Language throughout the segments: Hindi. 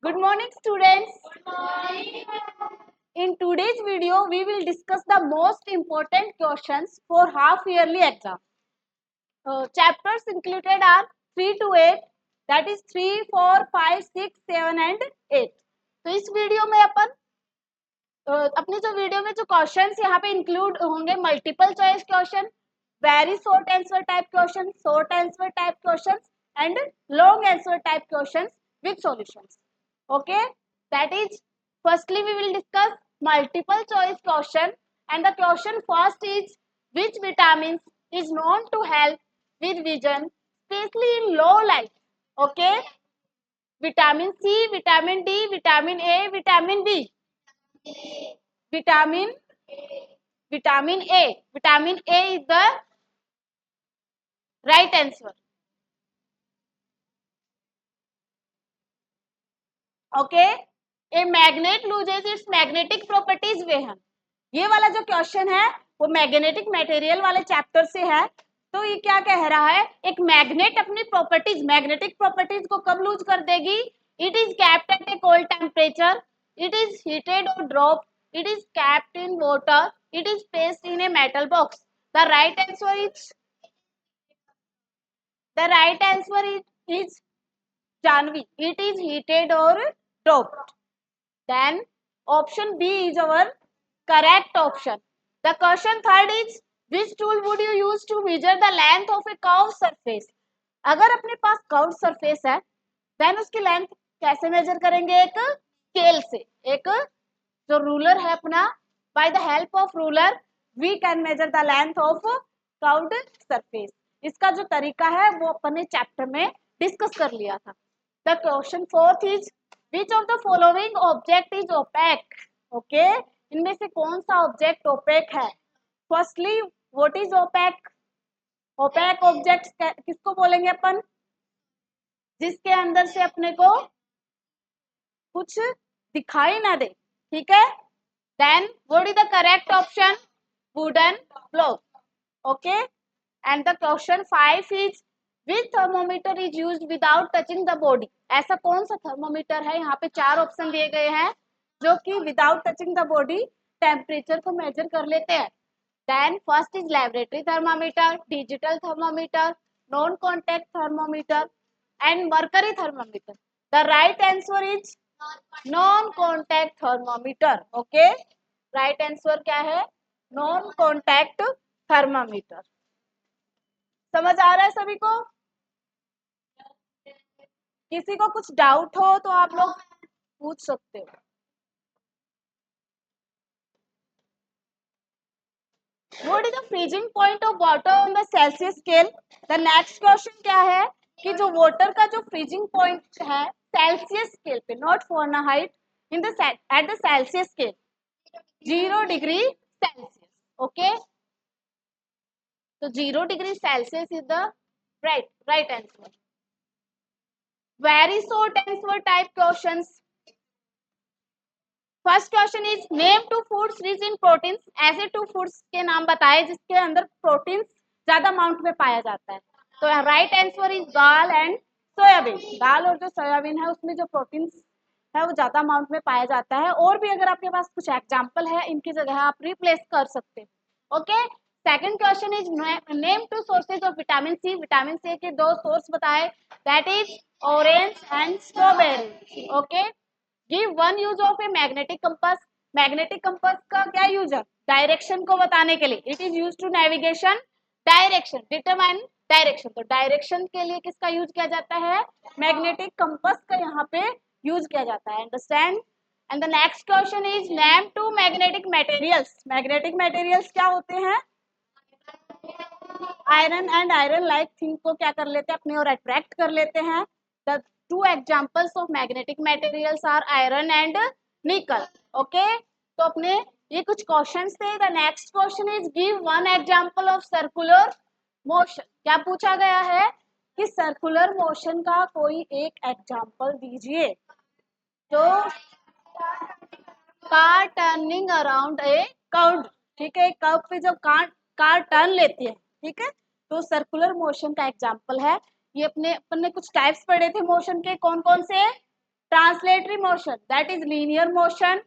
Good morning, students. Good morning. In today's video, we will discuss the most important questions for half yearly exam. Chapters included are 3 to 8, that is 3, 4, 5, 6, 7 and 8. तो इस वीडियो में अपने जो वीडियो में जो क्वेश्चंस यहाँ पे इंक्लूड होंगे, multiple choice question, very short answer type question, short answer type question and long answer type question with solutions. Okay, that is, firstly we will discuss multiple choice question, and the question first is, which vitamins is known to help with vision, especially in low light? Okay, vitamin C, vitamin D, vitamin A, vitamin B. Vitamin A. Vitamin A is the right answer. Okay, a magnet loses it's magnetic properties वेहन। ये वाला जो क्वेश्चन है वो मैग्नेटिक मटेरियल वाले चैप्टर से है। तो ये क्या कह रहा है, एक मैग्नेट अपनी प्रॉपर्टीज, मैग्नेटिक प्रॉपर्टीज को कब लूज कर देगी? It is kept at a cold temperature, it is heated और drop, it is kept in water, it is placed in a metal box. The right answer is Janvi, it is heated or dropped. Then option B is our correct option. The question third is, which tool would you use to measure the length of a curved surface? अगर अपने पास curved surface है, then उसकी length कैसे measure करेंगे? एक scale से, एक जो ruler है अपना, by the help of ruler we can measure the length of curved surface. इसका जो तरीका है वो अपने चैप्टर में डिस्कस कर लिया था। The question fourth is, which of the following object is opaque? Okay, इनमें से कौन सा ऑब्जेक्ट ओपेक है? Firstly, what is opaque? Opaque objects किसको बोलेंगे अपन? जिसके अंदर से अपने को कुछ दिखाई ना दे, ठीक है? Then what is the correct option? Wooden block. Okay, and the question 5 is, which thermometer is used without touching the body? ऐसा कौन सा थर्मोमीटर है? यहाँ पे 4 ऑप्शन दिए गए हैं जो कि without touching the body temperature को मेजर कर लेते हैं। Then first is laboratory thermometer, digital thermometer, non contact thermometer and mercury thermometer. The right answer is non contact thermometer. Okay, right answer क्या है? Non contact thermometer. समझ आ रहा है सभी को? किसी को कुछ डाउट हो तो आप लोग पूछ सकते हो। What is the freezing point of water on the Celsius scale? The next question क्या है कि जो वाटर का जो फ्रीजिंग पॉइंट है सेल्सियस स्केल पे, not Fahrenheit, in the at the Celsius scale 0 degree Celsius. Okay, तो 0 degree Celsius is the right answer. Very short answer type questions. First question is, name 2 foods rich in proteins. ऐसे 2 फूड्स के नाम बताए जिसके अंदर प्रोटीन्स ज्यादा अमाउंट में पाया जाता है। तो right answer is dal and soybean. दाल और जो सोयाबीन है उसमें जो प्रोटीन्स है वो ज्यादा अमाउंट में पाया जाता है। और भी अगर आपके पास कुछ एग्जाम्पल है इनकी जगह आप रिप्लेस कर सकते हैं। Okay, second question is, name 2 sources of vitamin C. Vitamin C के 2 सोर्स बताए, that is orange and strawberry. Okay, give one use of a magnetic compass. Magnetic compass का क्या यूज है? डायरेक्शन को बताने के लिए। It is use to navigation direction, determine direction. तो डायरेक्शन के लिए किसका यूज किया जाता है? मैग्नेटिक कंपास का यहाँ पे यूज किया जाता है। Understand? And the next question is, name 2 magnetic materials. Magnetic materials क्या होते हैं? Iron and iron like thing को क्या कर लेते हैं? अपने और अट्रैक्ट कर लेते हैं। The 2 examples of magnetic materials are iron and nickel. Okay, तो अपने ये कुछ क्वेश्चंस थे। The next question is, give one example of circular motion. क्या पूछा गया है कि सर्कुलर मोशन का कोई एक एग्जांपल दीजिए। तो car turning around a curve, ठीक है, कर्व पे जब कार टर्न लेती है, ठीक है, तो सर्कुलर मोशन का एग्जांपल है ये। अपन ने कुछ टाइप्स पढ़े थे मोशन के, कौन कौन से? Translatory motion that is linear motion,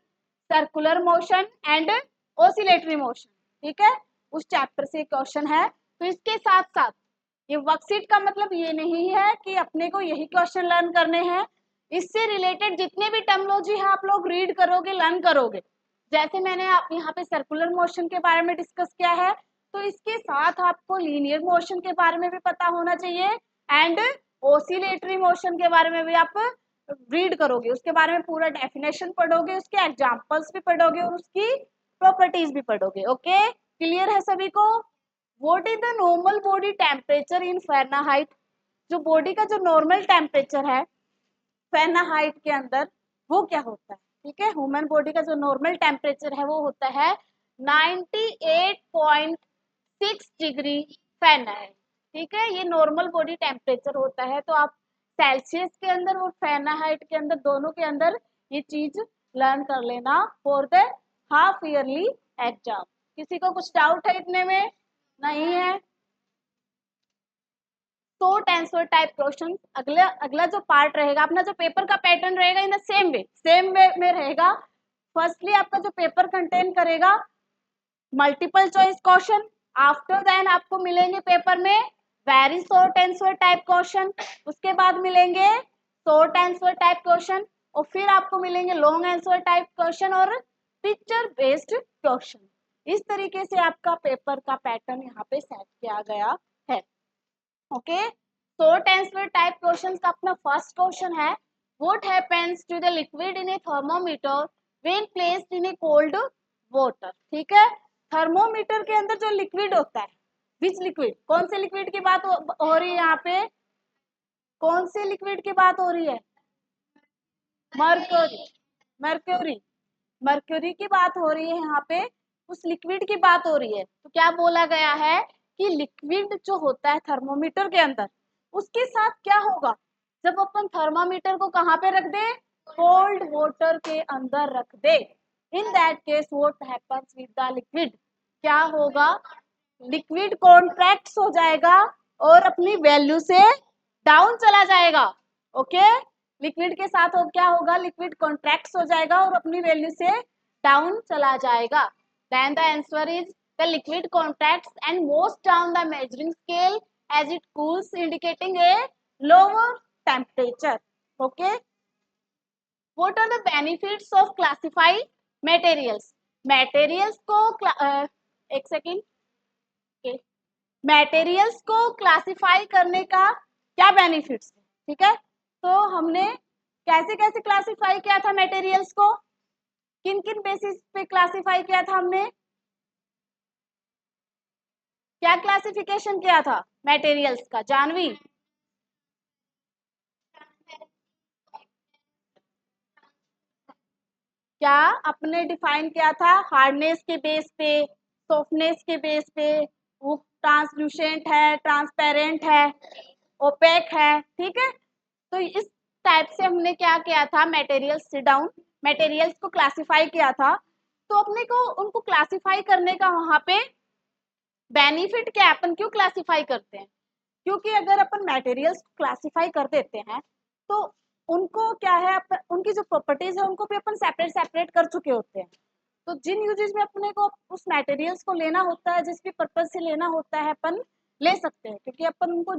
circular motion and oscillatory motion. ठीक है, उस चैप्टर से क्वेश्चन है। तो इसके साथ साथ ये वर्कशीट का मतलब ये नहीं है कि अपने को यही क्वेश्चन लर्न करने हैं, इससे रिलेटेड जितने भी टर्मिनोलॉजी है आप लोग रीड करोगे, लर्न करोगे। जैसे मैंने आप यहाँ पे सर्कुलर मोशन के बारे में डिस्कस किया है, तो इसके साथ आपको लीनियर मोशन के बारे में भी पता होना चाहिए एंड ओसिलेटरी मोशन के बारे में भी आप रीड करोगे, उसके बारे में पूरा डेफिनेशन पढ़ोगे, उसके एग्जांपल्स भी पढ़ोगे और उसकी प्रॉपर्टीज भी पढ़ोगे। ओके, क्लियर है सभी को? What is the normal body temperature in Fahrenheit? जो बॉडी का जो नॉर्मल टेम्परेचर है फ़ारेनहाइट के अंदर वो क्या होता है? ठीक है, ह्यूमन बॉडी का जो नॉर्मल टेम्परेचर है वो होता है 98.6 डिग्री फ़ारेनहाइट। ठीक है, ये नॉर्मल बॉडी टेम्परेचर होता है। तो आप सेल्सियस के अंदर और फ़ारेनहाइट के अंदर दोनों के अंदर ये चीज लर्न कर लेना for the half yearly exam. किसी को कुछ डाउट है इतने में? नहीं है? शॉर्ट आंसर टाइप क्वेश्चन अगला जो पार्ट रहेगा, अपना जो पेपर का पैटर्न रहेगा इन द सेम वे में रहेगा। फर्स्टली आपका जो पेपर कंटेन करेगा multiple choice question, after then आपको मिलेंगे पेपर में very short answer type question, उसके बाद मिलेंगे शॉर्ट आंसर टाइप क्वेश्चन और फिर आपको मिलेंगे लॉन्ग आंसर टाइप क्वेश्चन और पिक्चर बेस्ड क्वेश्चन। इस तरीके से आपका पेपर का पैटर्न यहाँ पे सेट किया गया है। Okay, short answer type question का अपना फर्स्ट क्वेश्चन है what happens to the liquid in a thermometer when placed in a cold water. ठीक है, थर्मोमीटर के अंदर जो लिक्विड होता है, विच लिक्विड, कौन से लिक्विड की बात हो रही है यहाँ पे? कौन से लिक्विड की बात हो रही है? मर्क्यूरी, मर्क्यूरी, मर्क्यूरी की बात हो रही है यहाँ पे, उस लिक्विड की बात हो रही है। तो क्या बोला गया है कि लिक्विड जो होता है थर्मोमीटर के अंदर, उसके साथ क्या होगा जब अपन थर्मामीटर को कहाँ पे रख दे? कोल्ड वाटर के अंदर रख दे। In that case what happens with the liquid? क्या होगा? लिक्विड कॉन्ट्रैक्ट्स हो जाएगा और अपनी वैल्यू से डाउन चला जाएगा। ओके, लिक्विड के साथ हो क्या होगा? लिक्विड कॉन्ट्रैक्ट्स हो जाएगा और अपनी वैल्यू से डाउन चला जाएगा। Then the answer is the liquid contracts and moves down the measuring scale as it cools indicating a lower temperature. Okay, what are the benefits of classify materials? Materials को एक सेकेंड, मटेरियल्स को क्लासिफाई करने का क्या बेनिफिट्स है? ठीक है, तो हमने कैसे कैसे क्लासिफाई किया था मटेरियल्स को? किन किन बेसिस पे क्लासिफाई किया था हमने? क्या क्लासिफिकेशन किया था मटेरियल्स का जानवी? क्या अपने डिफाइन किया था? हार्डनेस के बेस पे, सॉफ्टनेस के बेस पे, वो ट्रांसल्यूसेंट है, ट्रांसपेरेंट है, ओपेक है। ठीक है, तो इस टाइप से हमने क्या किया था, मटेरियल्स से डाउन मटेरियल्स को क्लासिफाई किया था। तो अपने को उनको क्लासिफाई करने का वहां पे बेनिफिट क्या है? अपन क्यों क्लासिफाई करते हैं? क्योंकि अगर अपन मटेरियल्स को क्लासिफाई कर देते हैं तो उनको क्या है, उनकी जो प्रॉपर्टीज है उनको भी अपन सेपरेट सेपरेट कर चुके होते हैं। तो जिन यूजेस में अपने को उस मटेरियल्स को लेना होता है, जिस भी पर्पज से लेना होता है, अपन ले सकते हैं क्योंकि अपन उनको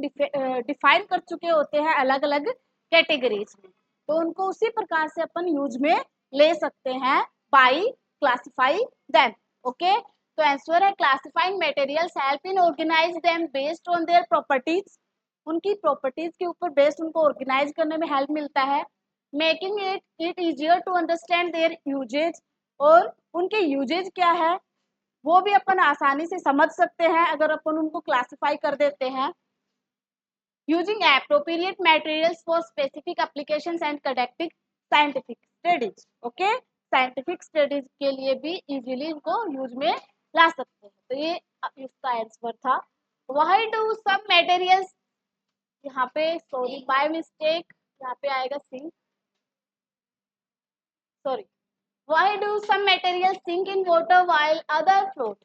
डिफाइन कर चुके होते हैं अलग अलग कैटेगरीज में। तो उनको उसी प्रकार से अपन यूज में ले सकते हैं बाई क्लासिफाई देम। ओके, तो आंसर है classifying materials help in organize them based on their properties. उनकी प्रॉपर्टीज के ऊपर बेस्ड उनको ऑर्गेनाइज करने में हेल्प मिलता है। Making it easier to understand their usages, और उनके यूजेज क्या है वो भी अपन आसानी से समझ सकते हैं अगर अपन उनको क्लासिफाई कर देते हैं। Using appropriate materials for specific applications and conducting scientific studies. Okay, scientific studies के लिए भी इजीली इनको यूज में ला सकते हैं। तो ये इसका आंसर था। व्हाई डू सम मटेरियल्स, यहाँ पे सॉरी बाय मिस्टेक यहाँ पे आएगा sink, sorry, why do some materials sink in water while other float?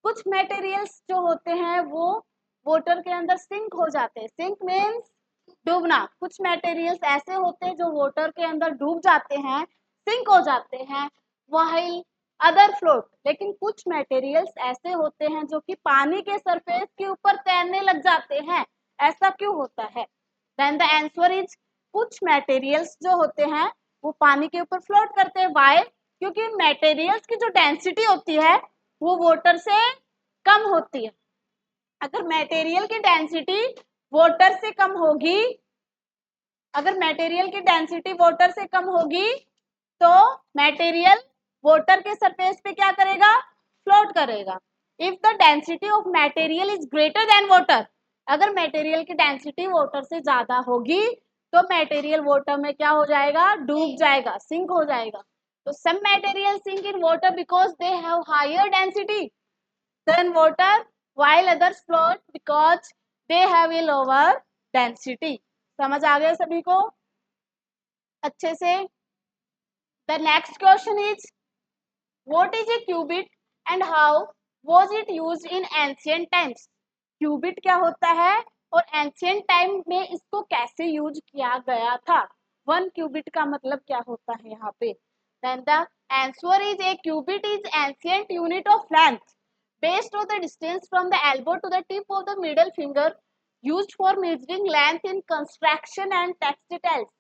कुछ मटेरियल्स जो होते हैं वो वाटर के अंदर सिंक हो जाते हैं। सिंक मीन्स डूबना, कुछ मटेरियल्स ऐसे होते हैं जो वाटर के अंदर डूब जाते हैं, सिंक हो जाते हैं, व्हाइल अदर फ्लोट। लेकिन कुछ मटेरियल्स ऐसे होते हैं जो कि पानी के सरफेस के ऊपर तैरने लग जाते हैं, ऐसा क्यों होता है? देन द आंसर इज, कुछ मटेरियल्स जो होते हैं वो पानी के ऊपर फ्लोट करते हैं। वाई? क्योंकि मटेरियल्स की जो डेंसिटी होती है वो वाटर से कम होती है। अगर मटेरियल की डेंसिटी वाटर से कम होगी, अगर मटेरियल की डेंसिटी वाटर से कम होगी तो मटेरियल वाटर के सरफेस पे क्या करेगा? फ्लोट करेगा। If the density of material is greater than water, अगर मटेरियल की डेंसिटी वाटर से ज्यादा होगी तो मटेरियल वाटर में क्या हो जाएगा? डूब जाएगा, सिंक हो जाएगा। तो some material sink in water because they have higher density than water while others float because they have a lower density। समझ आ गया सभी को अच्छे से? The next question is, what is a qubit and how was it used in ancient times? Qubit क्या होता है और एंशियंट टाइम में इसको कैसे यूज किया गया था? 1 qubit का मतलब क्या होता है यहाँ पे? Then the answer is, a qubit is ancient unit of length based on the distance from the elbow to the tip of the middle finger used for measuring length in construction and textiles।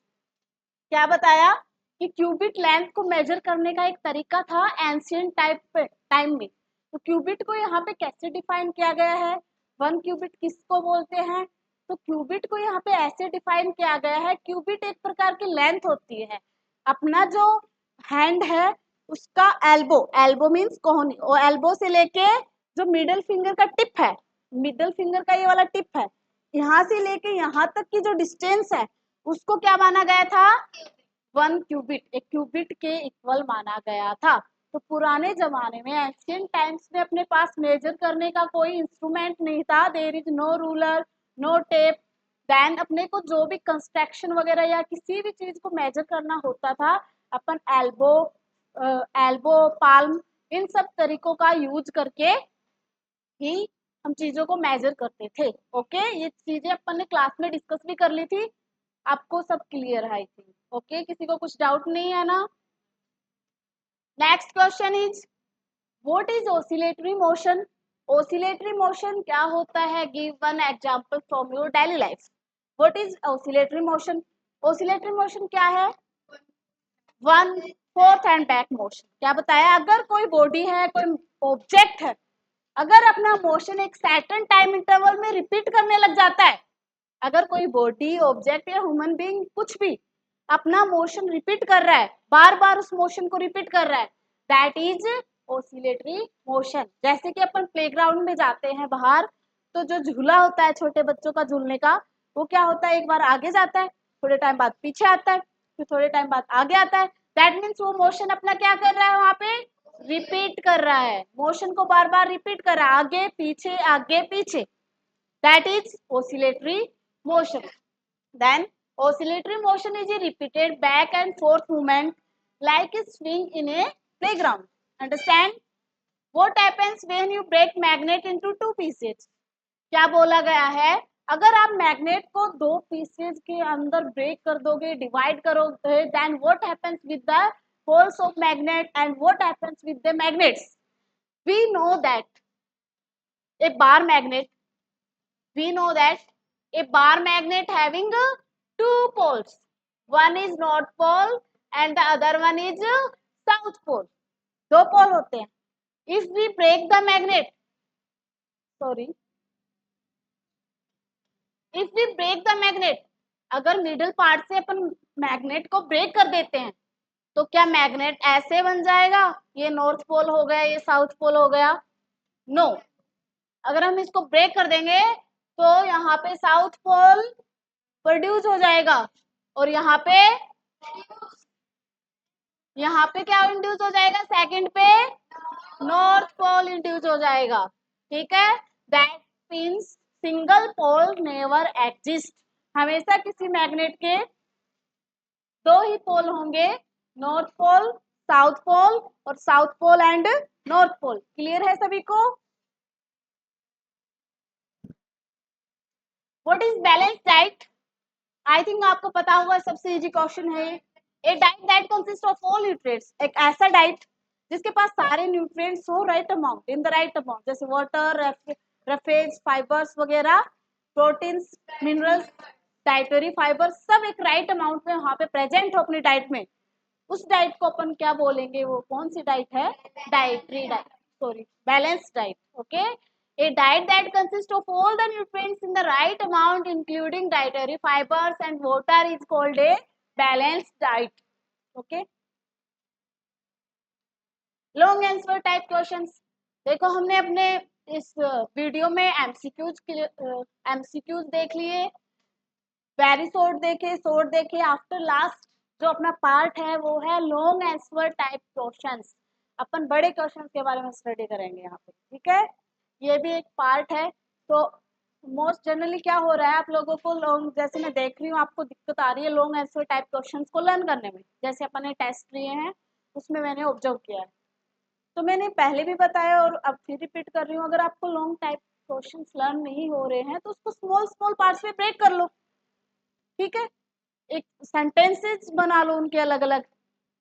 क्या बताया कि क्यूबिट लेंथ को मेजर करने का एक तरीका था एंशियंट टाइम में। तो क्यूबिट को यहाँ पे कैसे डिफाइन किया गया है? 1 क्यूबिट किसको बोलते हैं? तो क्यूबिट को यहाँ पे ऐसे डिफाइन किया गया है, क्यूबिट एक प्रकार की लेंथ होती है। अपना जो हैंड है उसका एल्बो, एल्बो मीन्स कोहनी, और एल्बो से लेके जो मिडल फिंगर का टिप है, मिडल फिंगर का ये वाला टिप है, यहाँ से लेके यहाँ तक की जो डिस्टेंस है उसको क्या माना गया था? 1 क्यूबिट, एक क्यूबिट के इक्वल माना गया था। तो पुराने जमाने में एंशियंट टाइम्स में अपने पास मेजर करने का कोई इंस्ट्रूमेंट नहीं था। There is no ruler, no tape. Then अपने को जो भी कंस्ट्रक्शन वगैरह या किसी भी चीज को मेजर करना होता था, अपन एल्बो, पाल्म, इन सब तरीकों का यूज करके ही हम चीजों को मेजर करते थे। ओके, ये चीजें अपन ने क्लास में डिस्कस भी कर ली थी, आपको सब क्लियर है आई थिंक। ओके, किसी को कुछ डाउट नहीं है ना? Next question is, what is oscillatory motion? Oscillatory motion क्या होता है? Give one example from your daily life. What is oscillatory motion? Oscillatory motion क्या है? 1/4 एंड बैक मोशन। क्या बताया? अगर कोई बॉडी है, कोई ऑब्जेक्ट है, अगर अपना मोशन एक सर्टेन टाइम इंटरवल में रिपीट करने लग जाता है, अगर कोई बॉडी, ऑब्जेक्ट या ह्यूमन बीइंग कुछ भी अपना मोशन रिपीट कर रहा है, बार बार उस मोशन को रिपीट कर रहा है, दैट इज ऑसिलेटरी मोशन। जैसे कि अपन प्लेग्राउंड में जाते हैं बाहर, तो जो झूला होता है छोटे बच्चों का झूलने का, वो क्या होता है? एक बार आगे जाता है, थोड़े टाइम बाद पीछे आता है, फिर थोड़े टाइम बाद आगे आता है। दैट मीन्स वो मोशन अपना क्या कर रहा है? वहां पे रिपीट कर रहा है, मोशन को बार बार रिपीट कर रहा है, आगे पीछे आगे पीछे। That is oscillatory motion। Then oscillatory motion is a repeated back and forth movement like a swing in a playground। Understand? What happens when you break magnet into 2 pieces? क्या बोला गया है? अगर आप मैग्नेट को 2 पीसेज के अंदर ब्रेक कर दोगे, डिवाइड करोगे, then what happens with the poles of magnet and what happens with the magnets? We know that a bar magnet, we know that a bar magnet having 2 poles, one is north pole and the other one is south pole। 2 पोल होते हैं। if we break the magnet, sorry, if we break the magnet, अगर मिडिल पार्ट से अपन मैग्नेट को ब्रेक कर देते हैं तो क्या मैग्नेट ऐसे बन जाएगा? ये नॉर्थ पोल हो गया, ये साउथ पोल हो गया? No no। अगर हम इसको ब्रेक कर देंगे तो यहाँ पे साउथ पोल प्रोड्यूस हो जाएगा और यहाँ पे क्या इंड्यूस हो जाएगा? सेकंड पे नॉर्थ पोल इंड्यूस हो जाएगा। ठीक है, that means single pole never exist. हमेशा किसी मैग्नेट के 2 ही पोल होंगे, नॉर्थ पोल, साउथ पोल, और south pole and north pole. Clear है सभी को? What is balance diet? I think आपको पता होगा, सबसे इजी क्वेश्चन है ये। A diet that consist of all nutrients, एक ऐसा डाइट जिसके पास सारे न्यूट्रिएंट्स हो right amount, in the right amount, जैसे वाटर, रफेज, फाइबर्स वगैरह, प्रोटीन्स, मिनरल्स, डाइटरी फाइबर, सब एक राइट अमाउंट में वहां पे प्रेजेंट हो अपनी डाइट में, उस डाइट को अपन क्या बोलेंगे, वो कौन सी डाइट है, dietary diet, sorry balance diet. Okay, a diet that consists of all the nutrients in the right amount including dietary fibers and water is called a balanced diet. Okay, long answer type questions, देखो हमने अपने इस वीडियो में एमसीक्यूज देख लिए, वेरी शॉर्ट देखे, आफ्टर लास्ट जो अपना पार्ट है वो है लॉन्ग आंसर टाइप क्वेश्चंस। अपन बड़े क्वेश्चंस के बारे में स्टडी करेंगे यहाँ पे, ठीक है, ये भी एक पार्ट है। तो मोस्ट जनरली क्या हो रहा है, आप लोगों को लॉन्ग, जैसे मैं देख रही हूँ आपको दिक्कत आ रही है लॉन्ग आंसर टाइप क्वेश्चंस को लर्न करने में, जैसे अपन ने टेस्ट लिए हैं उसमें मैंने ऑब्जर्व किया है। तो मैंने पहले भी बताया और अब फिर रिपीट कर रही हूँ, अगर आपको लॉन्ग टाइप क्वेश्चंस लर्न नहीं हो रहे हैं तो उसको स्मॉल स्मॉल पार्ट्स में ब्रेक कर लो, ठीक है, एक सेंटेंसेस बना लो उनके अलग अलग,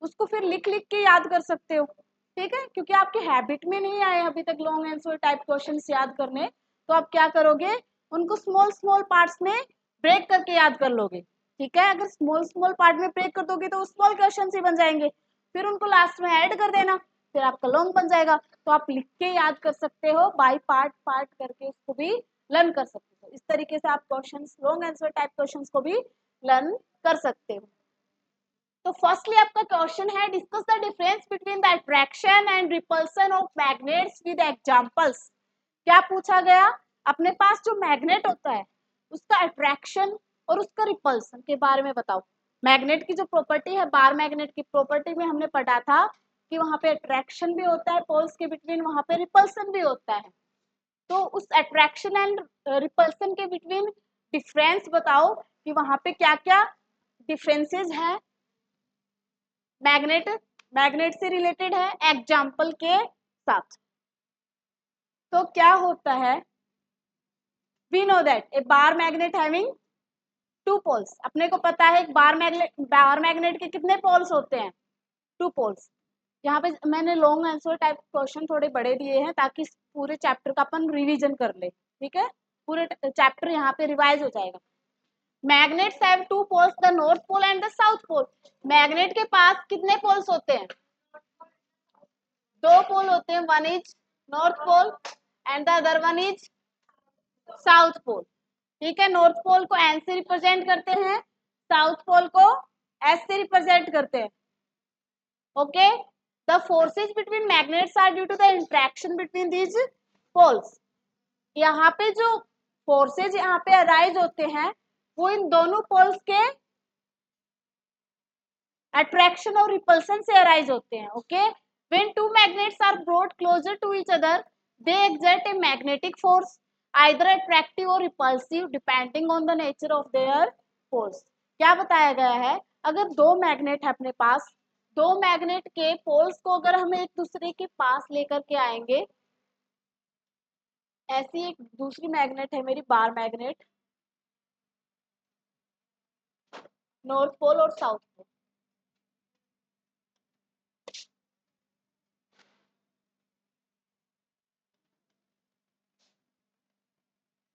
उसको फिर लिख लिख के याद कर सकते हो, ठीक है, क्योंकि आपके हैबिट में नहीं आए अभी तक लॉन्ग आंसर टाइप क्वेश्चंस याद करने, तो आप क्या करोगे, उनको स्मॉल स्मॉल पार्ट्स में ब्रेक करके याद कर लोगे, ठीक है। अगर स्मॉल स्मॉल पार्ट में ब्रेक कर दोगे तो स्मॉल क्वेश्चन ही बन जाएंगे, फिर उनको लास्ट में ऐड कर देना, फिर आपका लॉन्ग बन जाएगा। तो आप लिख के याद कर सकते हो, बाय पार्ट पार्ट करके उसको भी लर्न कर सकते हो, इस तरीके से आप questions long answer type questions को भी लर्न कर सकते हो। तो फर्स्टली आपका क्वेश्चन है, discuss the difference between the attraction and repulsion of magnets with examples. क्या पूछा गया, अपने पास जो मैग्नेट होता है उसका अट्रैक्शन और उसका रिपल्सन के बारे में बताओ। मैग्नेट की जो प्रॉपर्टी है, बार मैग्नेट की प्रॉपर्टी में हमने पढ़ा था कि वहां पे अट्रैक्शन भी होता है पोल्स के बिटवीन, वहां पे रिपल्सन भी होता है। तो उस अट्रैक्शन एंड रिपल्सन के बिटवीन डिफरेंस बताओ कि वहां पे क्या क्या डिफरेंसेस है। मैग्नेट मैग्नेट से रिलेटेड है एग्जाम्पल के साथ। तो क्या होता है, we know that a bar magnet having two poles, अपने को पता है एक बार मैग्नेट के कितने पोल्स होते हैं, टू पोल्स। यहाँ पे मैंने लॉन्ग आंसर टाइप क्वेश्चन थोड़े बड़े दिए हैं ताकि पूरे चैप्टर का अपन रिवीजन कर ले, ठीक है, पूरे चैप्टर यहाँ पे रिवाइज हो जाएगा। Magnets have two poles, the north pole and the south pole. Magnet के पास कितने पोल्स होते हैं, दो पोल होते हैं, one is north pole and the other one is south pole, ठीक है। नॉर्थ पोल को एन से रिप्रेजेंट करते हैं, साउथ पोल को एस से रिप्रेजेंट करते हैं। Okay, the forces between magnets are due to the interaction between these poles. यहाँ पे जो फोर्सेज यहाँ पे अराइज होते हैं वो इन दोनों पोल्स के अट्रैक्शन और रिपल्सन से अराइज होते हैं। Okay, when two magnets are brought closer to each other they exert a magnetic force either attractive or repulsive depending on the nature of their force। क्या बताया गया है, अगर दो मैग्नेट है अपने पास, दो मैग्नेट के पोल्स को अगर हम एक दूसरे के पास लेकर के आएंगे, ऐसी एक दूसरी मैग्नेट है मेरी बार मैग्नेट, नॉर्थ पोल और साउथ पोल,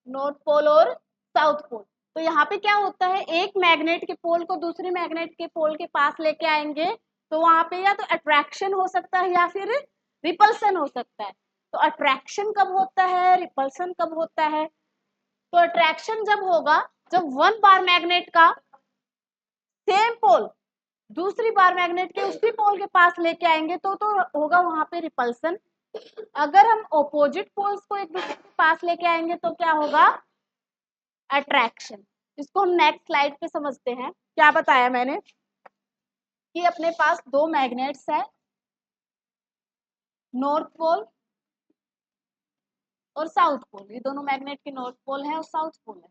नॉर्थ पोल और साउथ पोल। तो यहाँ पे क्या होता है, एक मैग्नेट के पोल को दूसरे मैग्नेट के पोल के पास लेके आएंगे तो वहां पे या तो अट्रैक्शन हो सकता है या फिर रिपल्सन हो सकता है। तो अट्रैक्शन कब होता है, रिपल्सन कब होता है, तो अट्रैक्शन जब होगा जब वन बार मैग्नेट का सेम पोल दूसरी बार मैग्नेट के उसी पोल के पास लेके आएंगे तो होगा वहां पे रिपल्सन। अगर हम ऑपोजिट पोल्स को एक दूसरे के पास लेके आएंगे तो क्या होगा, अट्रैक्शन। इसको हम नेक्स्ट स्लाइड पे समझते हैं। क्या बताया मैंने कि अपने पास दो मैग्नेट्स है, नॉर्थ पोल और साउथ पोल, ये दोनों मैग्नेट के नॉर्थ पोल है और साउथ पोल है,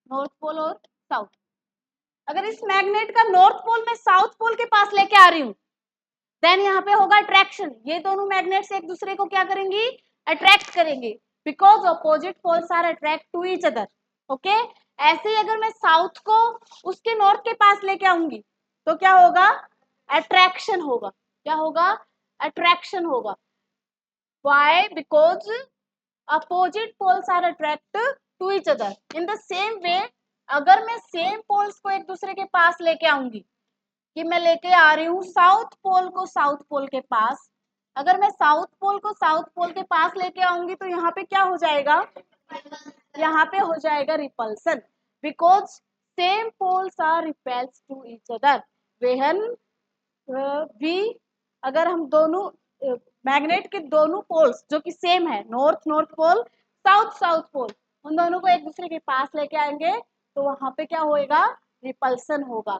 नॉर्थ पोल और साउथ। अगर इस मैग्नेट का नॉर्थ पोल में साउथ पोल के पास लेके आ रही हूँ देन यहाँ पे होगा अट्रैक्शन, ये दोनों मैग्नेट्स एक दूसरे को क्या करेंगी, अट्रैक्ट करेंगे, because opposite poles are attract to each other. Okay, ऐसे ही अगर मैं साउथ को उसके नॉर्थ के पास लेके आऊंगी तो क्या होगा, अट्रैक्शन होगा। क्या होगा, अट्रैक्शन होगा। Why? Because opposite poles are attract to each other. In the same way, अगर मैं सेम पोल्स को एक दूसरे के पास लेके आऊंगी, कि मैं लेके आ रही हूँ साउथ पोल को साउथ पोल के पास, अगर मैं साउथ पोल को साउथ पोल के पास लेके आऊंगी तो यहाँ पे क्या हो जाएगा, यहाँ पे हो जाएगा repulsion, because same poles are repels to each other. When we, अगर हम दोनों मैग्नेट के दोनों पोल्स जो कि सेम है, north north pole, south south pole, उन दोनों को एक दूसरे के पास लेके आएंगे तो वहां पे क्या होएगा, रिपल्सन होगा।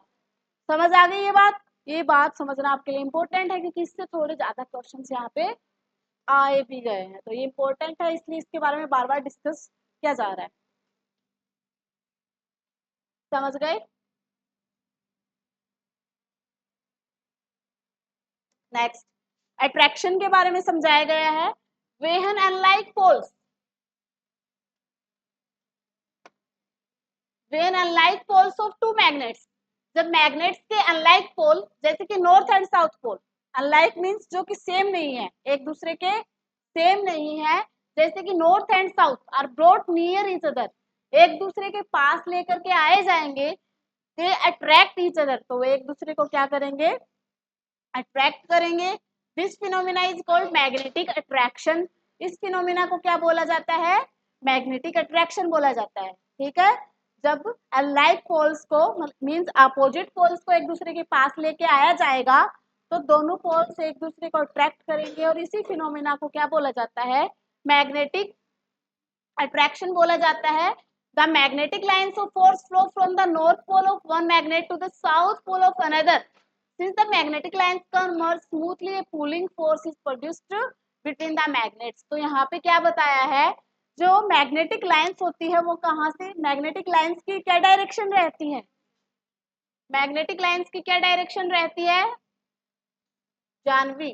समझ आ गई ये बात? ये बात समझना आपके लिए इंपॉर्टेंट है क्योंकि इससे थोड़े ज्यादा क्वेश्चन यहाँ पे आए भी गए हैं, तो ये इंपॉर्टेंट है, इसलिए इसके बारे में बार बार डिस्कस किया जा रहा है। समझ गए? नेक्स्ट, अट्रैक्शन के बारे में समझाया गया है। When unlike poles, when unlike poles of two magnets, जब मैग्नेट्स के अनलाइक पोल, जैसे कि north and south pole, unlike means जो कि सेम नहीं है, एक दूसरे के सेम नहीं है, जैसे कि north and south are brought near each other, एक दूसरे के पास लेकर के आए जाएंगे, दे अट्रैक्ट ईच अदर, तो वे एक दूसरे को क्या करेंगे, अट्रैक्ट करेंगे। This phenomena is called magnetic attraction. इस फिनोमिना को क्या बोला जाता है, मैग्नेटिक अट्रैक्शन बोला जाता है। ठीक है, जब अनलाइक पोल्स को मींस अपोजिट पोल्स को एक दूसरे के पास लेके आया जाएगा तो दोनों पोल्स एक दूसरे को अट्रैक्ट करेंगे और इसी फिनोमिना को क्या बोला जाता है, मैग्नेटिक अट्रैक्शन बोला जाता है। The magnetic lines of force flow from the north pole of one magnet to the south pole of another. Since the magnetic lines converge smoothly, a pulling force is produced between the magnets. तो यहाँ पे क्या बताया है, जो मैग्नेटिक लाइंस होती है वो कहाँ से, मैग्नेटिक लाइंस की क्या डायरेक्शन रहती है, मैग्नेटिक लाइंस की क्या डायरेक्शन रहती है जानवी,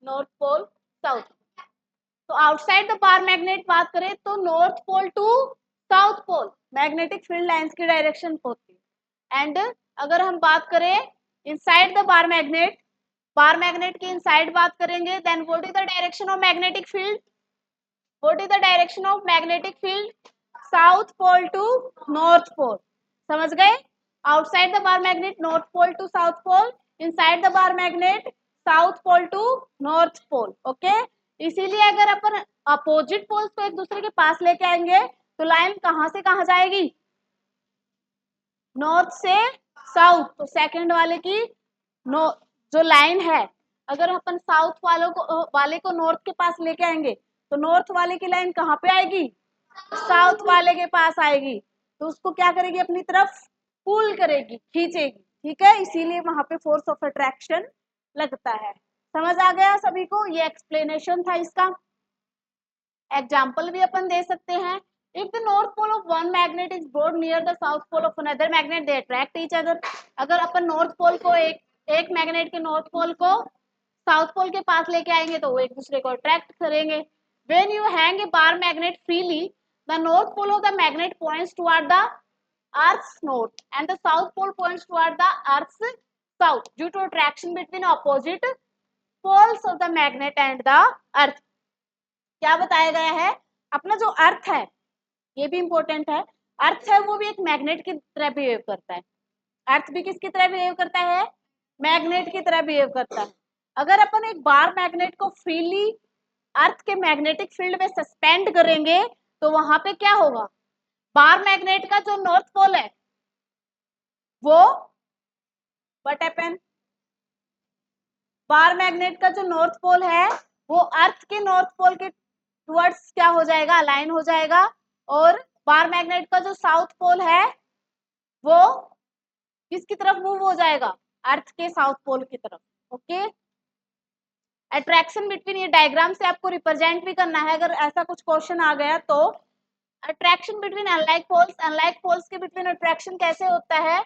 नॉर्थ पोल साउथ। तो आउटसाइड द बार मैग्नेट बात करें तो north pole to south pole magnetic field lines की डायरेक्शन होती है। एंड अगर हम बात करें इनसाइड द बार मैग्नेट की इनसाइड बात करेंगे, then what is the direction of magnetic field, what is the direction of magnetic field, south pole to north pole. समझ गए? Outside the bar magnet north pole to south pole, inside the bar magnet south pole to north pole. Okay, इसीलिए अगर अपन अपोजिट पोल्स को एक दूसरे के पास लेके आएंगे तो लाइन कहां से कहां जाएगी, नॉर्थ से साउथ। तो सेकंड वाले की जो लाइन है, अगर अपन साउथ वाले को नॉर्थ के पास लेके आएंगे तो नॉर्थ वाले की लाइन कहाँ पे आएगी, साउथ वाले के पास आएगी, तो उसको क्या करेगी, अपनी तरफ पुल करेगी, खींचेगी। ठीक है, इसीलिए वहां पे फोर्स ऑफ अट्रैक्शन लगता है। समझ आ गया सभी को? ये एक्सप्लेनेशन था इसका। एग्जाम्पल भी अपन दे सकते हैं। If the north pole of one magnet is brought near the south pole of another magnet, they attract each other. अगर अपन नॉर्थ पोल को एक मैग्नेट के नॉर्थ पोल को साउथ पोल के पास लेके आएंगे तो वो एक दूसरे को अट्रैक्ट करेंगे। When you hang a bar magnet freely, the north pole of the magnet points toward the Earth's north and the south pole points toward the Earth's south due to attraction between opposite poles of the magnet and the Earth। क्या बताया गया है, अपना जो अर्थ है, ये भी इंपॉर्टेंट है, अर्थ है वो भी एक मैग्नेट की तरह बिहेव करता है। अर्थ भी किसकी तरह बिहेव करता है, मैग्नेट की तरह बिहेव करता है। अगर अपन एक बार मैग्नेट को फ्रीली अर्थ के मैग्नेटिक फील्ड में सस्पेंड करेंगे तो वहां पे क्या होगा, बार मैग्नेट का जो नॉर्थ पोल है वो व्हाट हैपन, बार मैग्नेट का जो नॉर्थ पोल है वो अर्थ के नॉर्थ पोल के टुवर्ड्स क्या हो जाएगा, अलाइन हो जाएगा, और बार मैग्नेट का जो साउथ पोल है वो किसकी तरफ मूव हो जाएगा, अर्थ के साउथ पोल की तरफ। ओके, अट्रैक्शन बिटवीन, ये डायग्राम से आपको रिप्रेजेंट भी करना है अगर ऐसा कुछ क्वेश्चन आ गया तो। अट्रैक्शन बिटवीन अनलाइक पोल्स के बिटवीन अट्रैक्शन कैसे होता है,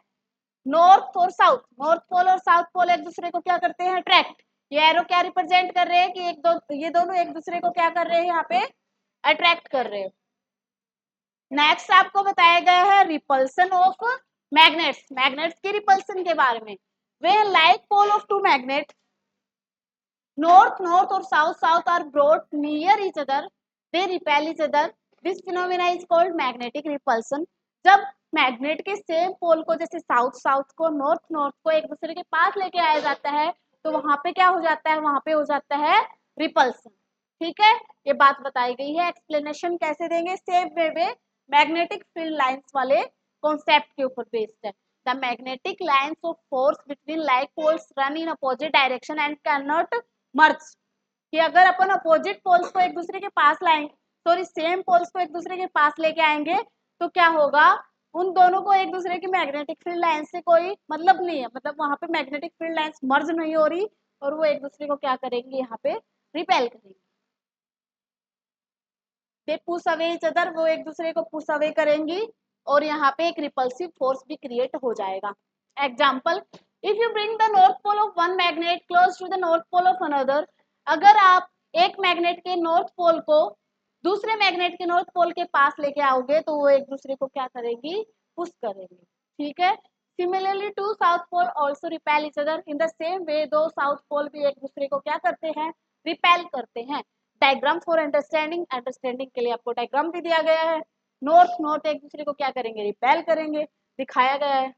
नॉर्थ और साउथ, नॉर्थ पोल और साउथ पोल एक दूसरे को क्या करते हैं, अट्रैक्ट। ये एरो क्या रिप्रेजेंट कर रहे हैं कि ये दोनों एक दूसरे को क्या कर रहे हैं यहाँ पे, अट्रैक्ट कर रहे हो। नेक्स्ट आपको बताया गया है रिपल्सन ऑफ मैग्नेट्स, मैग्नेट्स के रिपल्सन के बारे में। When like pole of two magnet north north और south south are brought near each other, they repel each other, this phenomena is called magnetic repulsion. जब मैग्नेट के सेम पोल को, जैसे साउथ साउथ को, नॉर्थ नॉर्थ को एक दूसरे के पास लेके आया जाता है, तो वहां पे क्या हो जाता है, वहां पे हो जाता है रिपल्सन। ठीक है, ये बात बताई गई है। एक्सप्लेनेशन कैसे देंगे, सेम वे में मैग्नेटिक फील्ड लाइंस वाले कॉन्सेप्ट के ऊपर बेस्ड है। The magnetic lines of force between like poles run in opposite direction and can not merge. कि अगर अपन अपोजिट पोल्स को एक दूसरे के पास लाएंगे, सॉरी सेम पोल्स को एक दूसरे के पास लेके आएंगे, तो क्या होगा, उन दोनों को एक दूसरे की मैग्नेटिक फील्ड लाइन से कोई मतलब नहीं है, मतलब वहां पे मैग्नेटिक फील्ड लाइंस मर्ज नहीं हो रही, और वो एक दूसरे को क्या करेंगे, यहाँ पे रिपेल करेंगे। They push away each other, वो एक दूसरे को पुश अवे करेंगी, और यहाँ पे एक रिपल्सिव फोर्स भी क्रिएट हो जाएगा। Example, if you bring the north pole of one magnet close to the north pole of another, अगर आप एक मैग्नेट के नॉर्थ पोल को दूसरे मैग्नेट के नॉर्थ पोल के पास लेके आओगे, तो वो एक दूसरे को क्या करेगी, पुश करेंगे। ठीक है, similarly to south pole also repel each other, in the same way दो साउथ पोल भी एक दूसरे को क्या करते हैं, रिपेल करते हैं। डायग्राम फॉर अंडरस्टैंडिंग, अंडरस्टैंडिंग के लिए आपको डायग्राम भी दिया गया है। नॉर्थ नॉर्थ एक दूसरे को क्या करेंगे, रिपेल करेंगे, दिखाया गया है।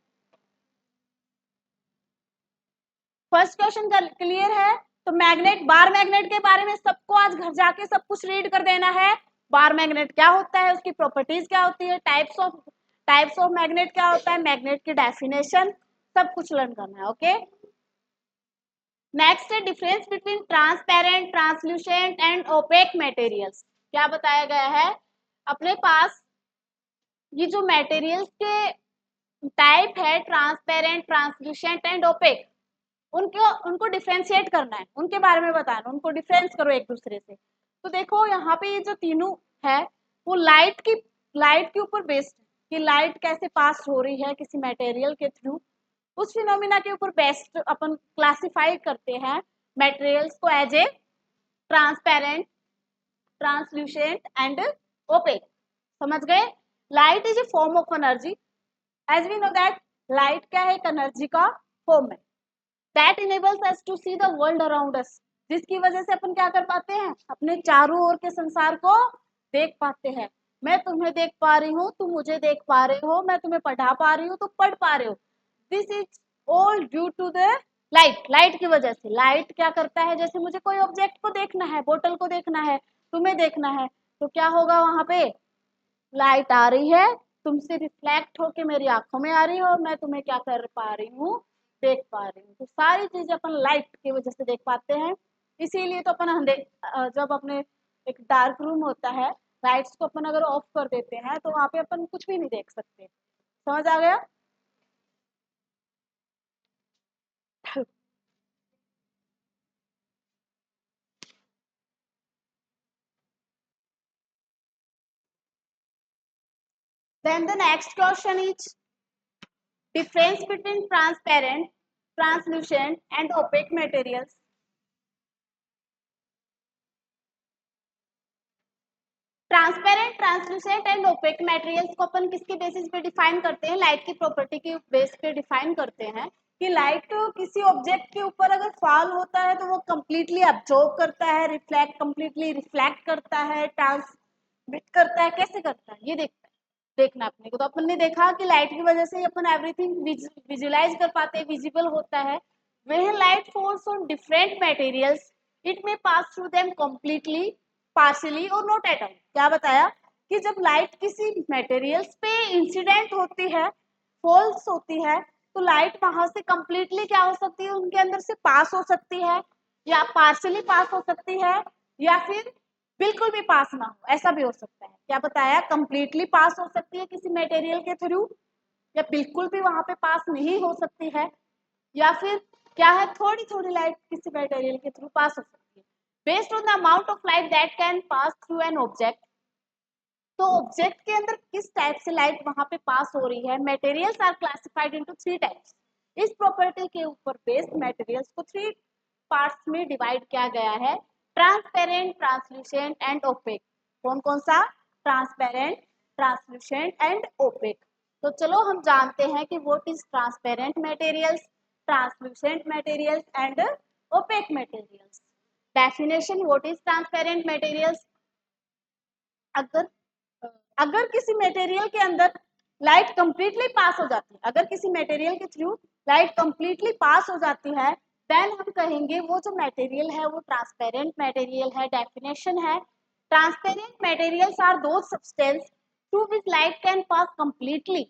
फर्स्ट क्वेश्चन क्लियर है। तो मैग्नेट, बार मैग्नेट के बारे में सबको आज घर जाके सब कुछ रीड कर देना है। बार मैग्नेट क्या होता है, उसकी प्रॉपर्टीज क्या होती है, टाइप्स ऑफ मैग्नेट क्या होता है, मैग्नेट की डेफिनेशन, सब कुछ लर्न करना है। ओके, नेक्स्ट है difference between transparent, translucent and opaque materials. क्या बताया गया है, अपने पास ये जो मटेरियल्स के टाइप है, ट्रांसपेरेंट, ट्रांसल्यूसेंट एंड ओपेक, उनको उनको डिफ्रेंशिएट करना है, उनके बारे में बताना, उनको डिफरेंस करो एक दूसरे से। तो देखो यहाँ पे ये जो तीनों है, वो लाइट के ऊपर बेस्ड है, कि लाइट कैसे पास हो रही है किसी मटेरियल के थ्रू, उस फिनोमिना के ऊपर बेस्ड अपन क्लासिफाई करते हैं मटेरियल्स को as a transparent, translucent and opaque. समझ गए। Light is a form of energy, as we know that light क्या है, एक एनर्जी का फॉर्म है, that enables us to see the world around us, जिसकी वजह से अपन क्या कर पाते हैं, अपने चारों ओर के संसार को देख पाते हैं। मैं तुम्हें देख पा रही हूँ, तुम मुझे देख पा रहे हो, मैं तुम्हें पढ़ा पा रही हूँ, तो पढ़ पा रहे हो। This is all due to the light. Light की वजह से, लाइट क्या करता है, जैसे मुझे कोई ऑब्जेक्ट को देखना है, बोतल को देखना है, तुम्हें देखना है, तो क्या होगा, वहां पे लाइट आ रही है, तुमसे रिफ्लेक्ट होके मेरी आंखों में आ रही है, और मैं तुम्हें क्या कर पा रही हूँ, देख पा रही हूँ। तो सारी चीजें अपन लाइट की वजह से देख पाते हैं। इसीलिए तो अपन जब अपने एक डार्क रूम होता है, लाइट्स को अपन अगर ऑफ कर देते हैं, तो वहां पे अपन कुछ भी नहीं देख सकते। समझ आ गया। Then the next question is difference between transparent, translucent and opaque materials. Transparent, translucent and opaque materials को अपन किसके बेसिस पे डिफाइन करते हैं, लाइट की प्रॉपर्टी के बेस पे डिफाइन करते हैं। कि लाइट किसी ऑब्जेक्ट के ऊपर अगर फॉल होता है, तो वो कंप्लीटली अब्जॉर्ब करता है, कंप्लीटली रिफ्लेक्ट करता है, ट्रांसमिट करता है, कैसे करता है, ये देखना अपने को। तो अपन ने देखा कि लाइट की वजह से अपन एवरीथिंग विजुलाइज कर पाते हैं, विजिबल होता है। when light falls on different materials it may pass through them completely, partially or not at all। क्या बताया कि जब लाइट किसी मटेरियल्स पे इंसिडेंट होती है, फॉल्स होती है, तो लाइट वहां से कंप्लीटली क्या हो सकती है, उनके अंदर से पास हो सकती है, या पार्शली पास हो सकती है, या फिर बिल्कुल भी पास ना हो, ऐसा भी हो सकता है। क्या बताया, कंप्लीटली पास हो सकती है किसी मटेरियल के थ्रू, या बिल्कुल भी वहां पे पास नहीं हो सकती है, या फिर क्या है, थोड़ी थोड़ी लाइट किसी मटेरियल के थ्रू पास हो सकती है, based on the amount of light that can pass through an object. तो ऑब्जेक्ट के अंदर किस टाइप से लाइट वहां पे पास हो रही है, materials are classified into 3 types. इस प्रॉपर्टी के ऊपर बेस्ड मटेरियल्स को 3 पार्ट्स में डिवाइड किया गया है, ट्रांसपेरेंट, ट्रांसल्यूसेंट एंड ओपेक। कौन कौन सा? Transparent, translucent and opaque. तो चलो हम जानते हैं कि what is transparent materials, translucent materials and opaque materials. Definition, what is transparent materials? अगर अगर किसी मटेरियल के अंदर लाइट कंप्लीटली पास हो जाती है, अगर किसी मटेरियल के थ्रू लाइट कंप्लीटली पास हो जाती है, देन हम कहेंगे वो जो मटेरियल है वो ट्रांसपेरेंट मटेरियल है। डेफिनेशन है, transparent materials are those substance through which light can pass completely.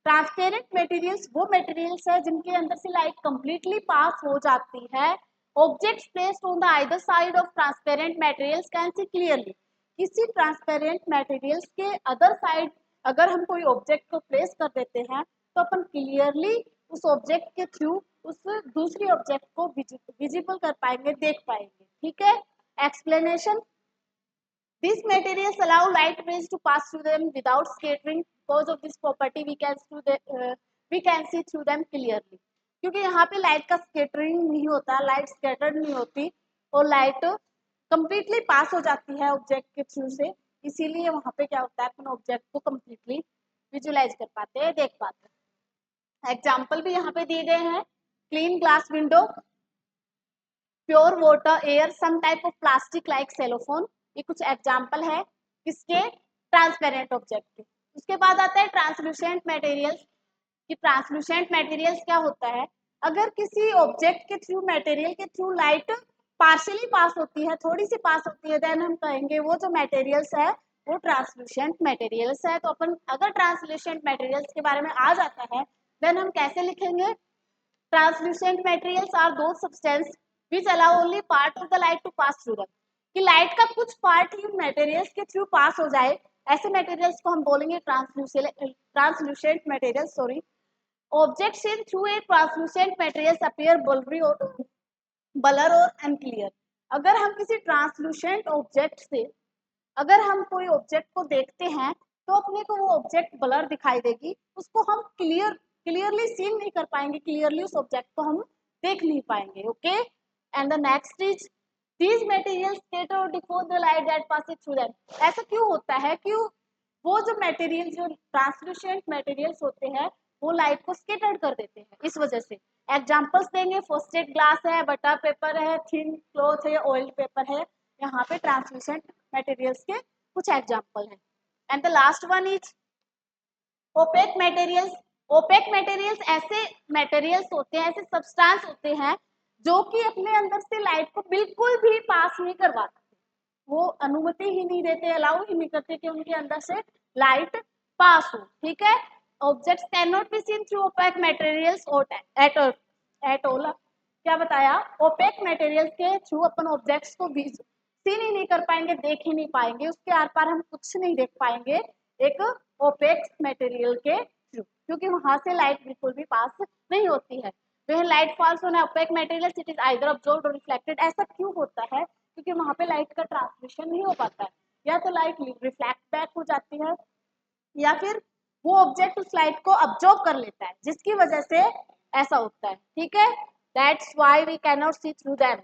Transparent materials वो मटेरियल्स है जिनके अंदर से लाइट कंप्लीटली पास हो जाती है। Objects placed on the either side of transparent materials can see clearly. किसी ट्रांसपेरेंट मटेरियल्स के अदर साइड अगर हम कोई ऑब्जेक्ट को प्लेस कर देते हैं तो अपन क्लियरली उस ऑब्जेक्ट के थ्रू उस दूसरी ऑब्जेक्ट को विजिबल कर पाएंगे, देख पाएंगे। ठीक है। Explanation, these materials allow light rays to pass through them without scattering. Because of this property we can see through them clearly. क्योंकि यहाँ पे लाइट का स्केटरिंग नहीं होता, लाइट स्कैटर्ड नहीं होती और लाइट कंप्लीटली पास हो जाती है ऑब्जेक्ट के थ्रू से, इसीलिए वहाँ पे क्या होता है, अपन ऑब्जेक्ट को कंप्लीटली विजुलाइज कर पाते हैं, देख पाते हैं। एग्जाम्पल भी यहाँ पे दिए गए हैं, clean glass window, pure water, air, some type of plastic like cellophane. ये कुछ एग्जाम्पल है किसके? ट्रांसपेरेंट ऑब्जेक्ट के। उसके बाद आता है ट्रांसलूसेंट मटेरियल्स। कि ट्रांसलूसेंट मटेरियल्स क्या होता है, अगर किसी ऑब्जेक्ट के थ्रू, मटेरियल के थ्रू लाइट पार्शियली पास होती है, थोड़ी सी पास होती है, देन हम कहेंगे वो जो मटेरियल्स है वो ट्रांसलूसेंट मटेरियल्स है। तो अपन अगर ट्रांसलूसेंट मटेरियल्स के बारे में आ जाता है, देन हम कैसे लिखेंगे? ट्रांसल्यूसेंट मटेरियल्स आर दो substance which allow only part of the light to pass through them। कि लाइट का कुछ पार्ट ही मटेरियल्स के थ्रू पास हो जाए, ऐसे मटेरियल्स को हम बोलेंगे translucent materials. Sorry, objects in through a translucent materials appear blur और अनक्लियर। अगर हम किसी ट्रांसल्यूसेंट ऑब्जेक्ट से अगर हम कोई ऑब्जेक्ट को देखते हैं तो अपने को वो ऑब्जेक्ट ब्लर दिखाई देगी, उसको हम क्लियरली सीन नहीं कर पाएंगे, क्लियरली उस ऑब्जेक्ट को हम देख नहीं पाएंगे। Okay, and the next is these materials scatter और diffuse the light that passes through them. ऐसा क्यों होता है कि वो जो मटेरियल, जो ट्रांसल्यूसेंट मटेरियल्स होते हैं, वो लाइट को स्कैटर्ड कर देते हैं इस वजह से। एग्जांपल्स देंगे, फ्रॉस्टेड ग्लास है, बटर पेपर है, थिन क्लॉथ है, ऑयल पेपर है, यहाँ पे ट्रांसल्यूसेंट मटेरियल्स के कुछ एग्जांपल हैं। And the last one is opaque materials. Opaque materials ऐसे मटेरियल्स होते हैं, ऐसे सब्सटेंस होते हैं जो कि अपने अंदर से लाइट को बिल्कुल भी पास नहीं करवाते, वो अनुमति ही नहीं देते, अलाउ ही नहीं करते कि उनके अंदर से लाइट पास हो। ठीक है। Objects cannot be seen through opaque materials at all. क्या बताया? ओपेक मटेरियल्स के थ्रू अपन ऑब्जेक्ट्स को सीन ही नहीं कर पाएंगे, देख ही नहीं पाएंगे, उसके आर पार हम कुछ नहीं देख पाएंगे एक ओपेक मटेरियल के थ्रू, क्योंकि वहां से लाइट बिल्कुल भी पास नहीं होती है। When light falls on opaque materials, it is either absorbed or reflected। ऐसा क्यों होता है? क्योंकि वहां पे लाइट का ट्रांसमिशन नहीं हो पाता है, या तो लाइट रिफ्लेक्ट बैक हो जाती है या फिर वो ऑब्जेक्ट उस लाइट को अब्जॉर्ब कर लेता है, जिसकी वजह से ऐसा होता है। ठीक है, that's why we can not see through them.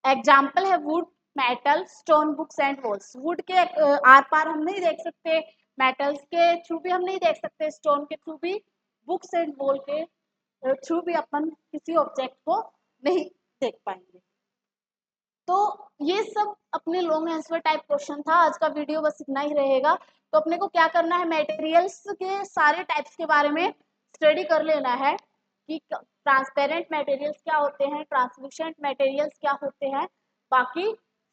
Example है wood, metal, stone, books and walls. Wood के आर पार हम नहीं देख सकते, मेटल्स के थ्रू भी हम नहीं देख सकते, स्टोन के थ्रू भी, बुक्स एंड वॉल के थ्रू भी अपन किसी ऑब्जेक्ट को नहीं देख पाएंगे। तो ये सब अपने लॉन्ग आंसर टाइप क्वेश्चन था। आज का वीडियो बस इतना ही रहेगा। तो अपने को क्या करना है, मटेरियल्स के सारे टाइप्स के बारे में स्टडी कर लेना है कि ट्रांसपेरेंट मटेरियल्स क्या होते हैं, ट्रांसलूसेंट मटेरियल्स क्या होते हैं, बाकी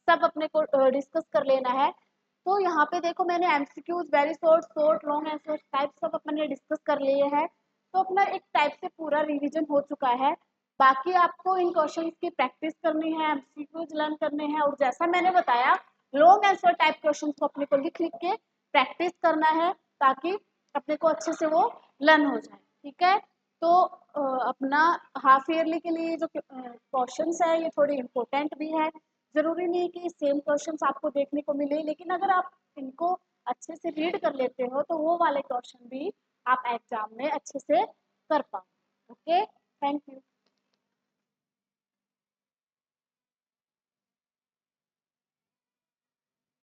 सब अपने को डिस्कस कर लेना है। तो यहाँ पे देखो मैंने MCQs, very short, short, long answer type सब अपने डिस्कस कर लिए हैं। तो अपना एक टाइप से पूरा रिवीजन हो चुका है। बाकी आपको इन क्वेश्चंस की प्रैक्टिस करनी है, एमसीक्यूज लर्न करने हैं, और जैसा मैंने बताया लॉन्ग आंसर टाइप क्वेश्चंस को अपने को लिख लिख के प्रैक्टिस करना है, ताकि अपने को अच्छे से वो लर्न हो जाए। ठीक है। तो अपना हाफ ईयरली के लिए जो क्वेश्चंस है ये थोड़े इंपॉर्टेंट भी है। जरूरी नहीं कि सेम क्वेश्चंस आपको देखने को मिले, लेकिन अगर आप इनको अच्छे से रीड कर लेते हो तो वो वाले क्वेश्चन भी आप एग्जाम में अच्छे से कर पाओ। Okay, thank you.